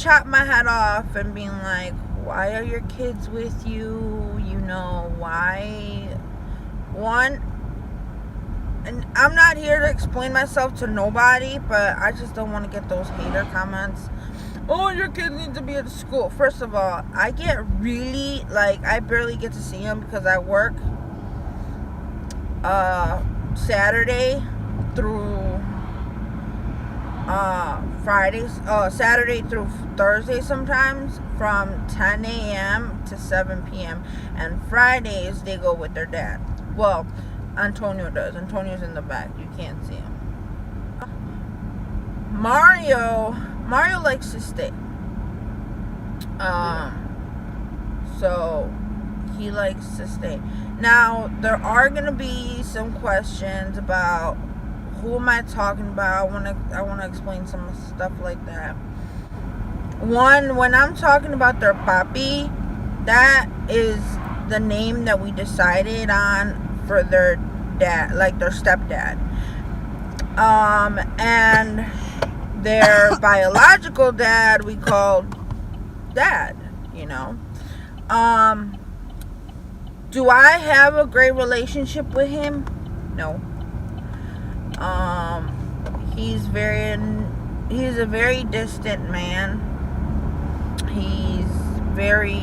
chop my head off and being like, why are your kids with you? You know, why? One, and I'm not here to explain myself to nobody, but I just don't want to get those hater comments. Oh, your kids need to be at school. First of all, I get really, like, I barely get to see them because I work Saturday through Fridays, Saturday through Thursday sometimes from 10 a.m. to 7 p.m. And Fridays they go with their dad. Well, Antonio does. Antonio's in the back. You can't see him. Mario likes to stay. So he likes to stay. Now, there are going to be some questions about who am I talking about. I want to explain some stuff like that. One, when I'm talking about their papi, that is the name that we decided on for their dad, like their stepdad. And their biological dad we called dad, you know. Do I have a great relationship with him? No. He's a very distant man. He's very,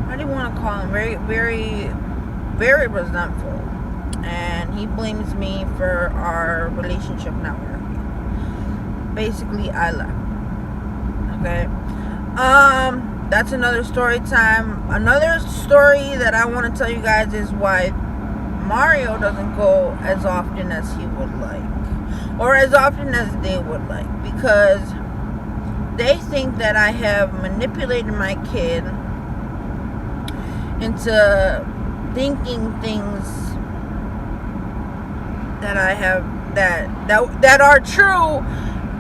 what do you want to call him? Very resentful. And he blames me for our relationship not working. Basically, I left. Okay. That's another story time. Another story that I want to tell you guys is why Mario doesn't go as often as he would like, or as often as they would like, because they think that I have manipulated my kid into thinking things that I have that are true,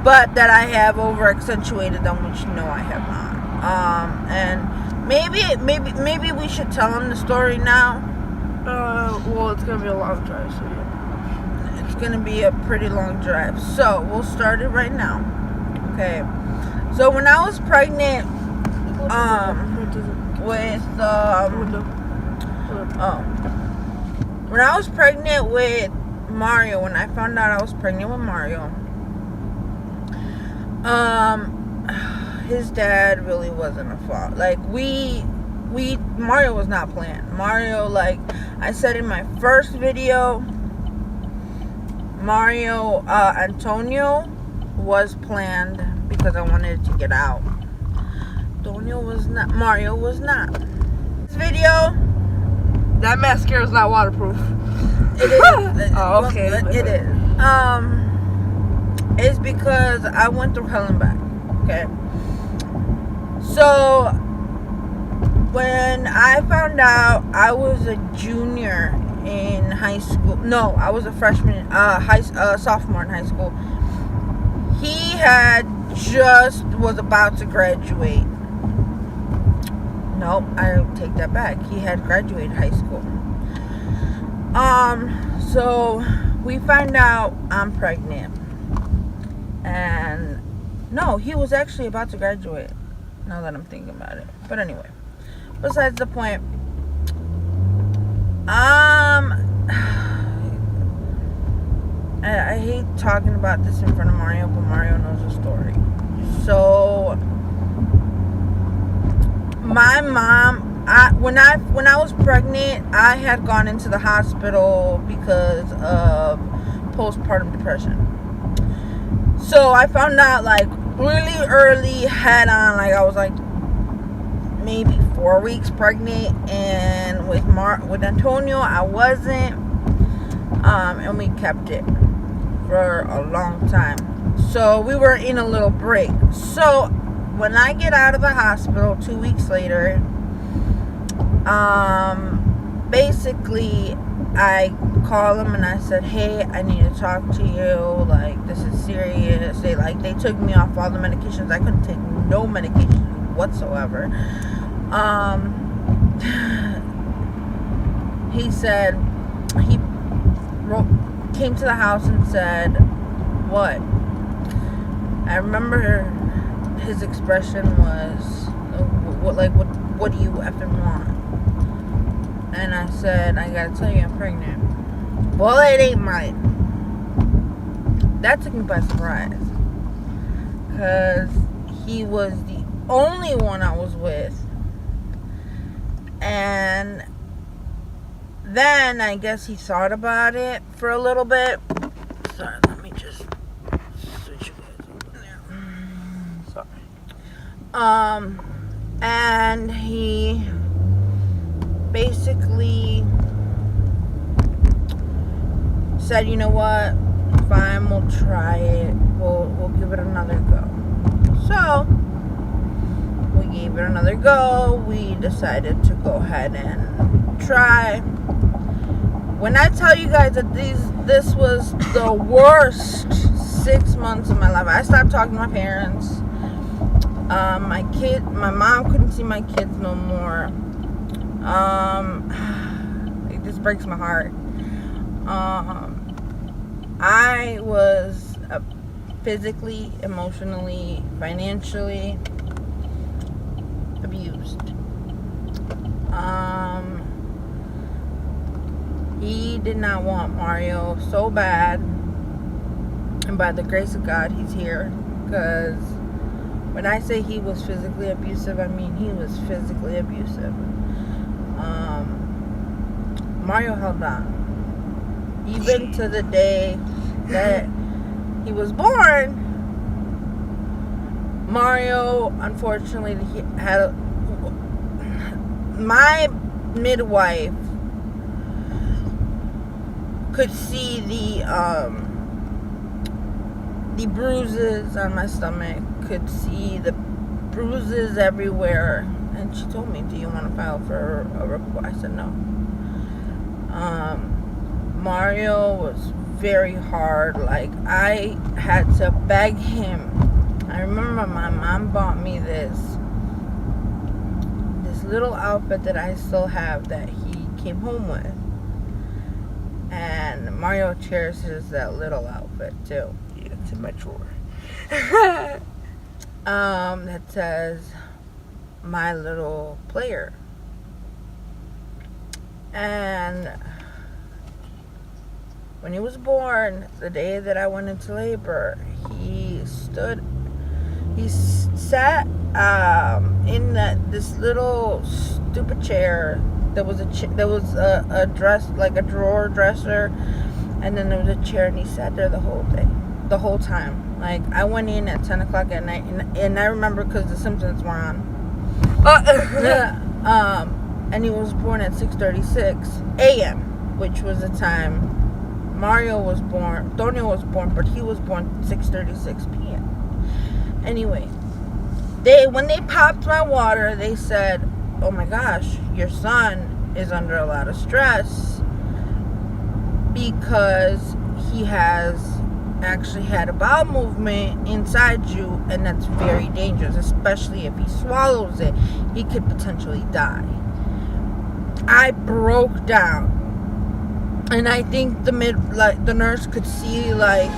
but that I have over accentuated them, which no, I have not. And maybe we should tell them the story now. Well, it's gonna be a long drive, so yeah. It's gonna be a pretty long drive. So we'll start it right now. Okay. So when I was pregnant, when I was pregnant with Mario, when I found out I was pregnant with Mario, his dad really wasn't a fault. Like Mario was not planned. Mario, like I said in my first video, Antonio was planned because I wanted to get out. Mario was not. This video, that mascara is not waterproof. It is. Oh, okay. It is. It's because I went through hell and back. Okay. So when I found out I was a junior in high school, no, I was a freshman, sophomore in high school. He had just was about to graduate. Nope, I take that back. He had graduated high school. So we find out I'm pregnant, and no, he was actually about to graduate. Now that I'm thinking about it, but anyway. Besides the point, I hate talking about this in front of Mario, but Mario knows the story. So, my mom, when I was pregnant, I had gone into the hospital because of postpartum depression. So I found out like really early, head on, like I was like maybe 4 weeks pregnant, and with Antonio I wasn't, and we kept it for a long time. So we were in a little break. So when I get out of the hospital 2 weeks later, basically I called them and I said, hey, I need to talk to you, like this is serious. They took me off all the medications. I couldn't take no medication whatsoever. He said, he came to the house and said, what? I remember his expression was, what do you effing want? And I said, I gotta tell you, I'm pregnant. Well, it ain't mine. That took me by surprise. Because he was the only one I was with. And then I guess he thought about it for a little bit. Sorry, let me just switch you guys over there. Sorry. And he basically said, you know what? Fine, we'll try it. We'll give it another go. So we gave it another go. We decided to go ahead and try. When I tell you guys that this was the worst 6 months of my life. I stopped talking to my parents. My mom couldn't see my kids no more. It just breaks my heart. I was physically, emotionally, financially abused. He did not want Mario so bad, and by the grace of God, he's here. Because when I say he was physically abusive, I mean he was physically abusive. Mario held on. Even to the day that he was born, Mario, unfortunately, he had my midwife could see the bruises on my stomach, could see the bruises everywhere, and she told me, do you want to file for a report? I said no. Mario was very hard. Like, I had to beg him. I remember my mom bought me this little outfit that I still have that he came home with. And Mario cherishes that little outfit too. Yeah, it's in my drawer. That says My Little Player. And when he was born, the day that I went into labor, he sat in this little stupid chair. There was a dress, like a drawer dresser, and then there was a chair, and he sat there the whole time. Like, I went in at 10 o'clock at night, and I remember because the Simpsons were on. And he was born at 6:36 a.m., which was the time Mario was born. Tonio was born, but he was born 6:36 p.m. Anyway, when they popped my water, they said, oh my gosh, your son is under a lot of stress because he has actually had a bowel movement inside you, and that's very dangerous, especially if he swallows it. He could potentially die. I broke down, and I think the nurse could see, like,